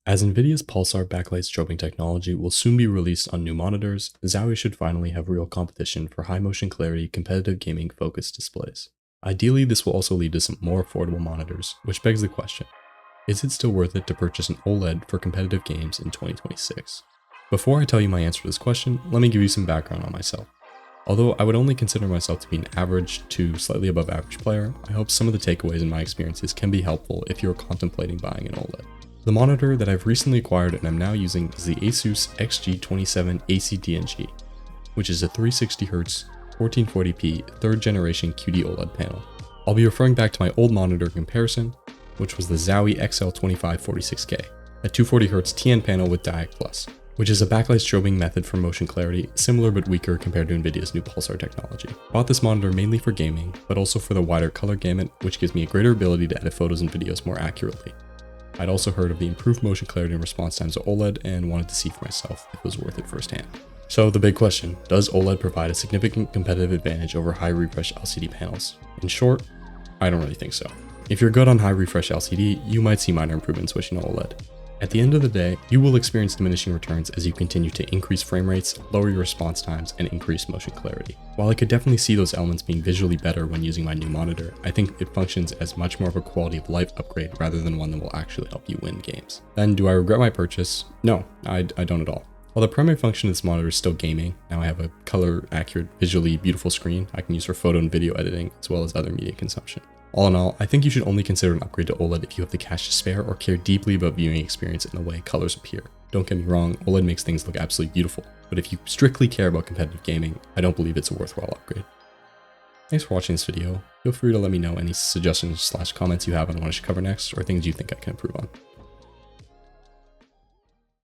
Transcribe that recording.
As Nvidia's Pulsar backlight strobing technology will soon be released on new monitors, Zowie should finally have real competition for high motion clarity competitive gaming focused displays. Ideally, this will also lead to some more affordable monitors, which begs the question, is it still worth it to purchase an OLED for competitive games in 2026? Before I tell you my answer to this question, let me give you some background on myself. Although I would only consider myself to be an average to slightly above average player, I hope some of the takeaways in my experiences can be helpful if you're contemplating buying an OLED. The monitor that I've recently acquired and I'm now using is the Asus XG27 ACDNG, which is a 360Hz 1440p 3rd generation QD OLED panel. I'll be referring back to my old monitor comparison, which was the Zowie XL2546K, a 240Hz TN panel with Diac Plus, which is a backlight strobing method for motion clarity, similar but weaker compared to Nvidia's new Pulsar technology. Bought this monitor mainly for gaming, but also for the wider color gamut, which gives me a greater ability to edit photos and videos more accurately. I'd also heard of the improved motion clarity and response times of OLED and wanted to see for myself if it was worth it firsthand. So the big question, does OLED provide a significant competitive advantage over high refresh LCD panels? In short, I don't really think so. If you're good on high refresh LCD, you might see minor improvements switching to OLED. At the end of the day, you will experience diminishing returns as you continue to increase frame rates, lower your response times, and increase motion clarity. While I could definitely see those elements being visually better when using my new monitor, I think it functions as much more of a quality of life upgrade rather than one that will actually help you win games. Then, do I regret my purchase? No, I don't at all. While the primary function of this monitor is still gaming, now I have a color accurate, visually beautiful screen I can use for photo and video editing as well as other media consumption. All in all, I think you should only consider an upgrade to OLED if you have the cash to spare or care deeply about viewing experience in the way colors appear. Don't get me wrong, OLED makes things look absolutely beautiful, but if you strictly care about competitive gaming, I don't believe it's a worthwhile upgrade. Thanks for watching this video. Feel free to let me know any suggestions/comments you have on what I should cover next or things you think I can improve on.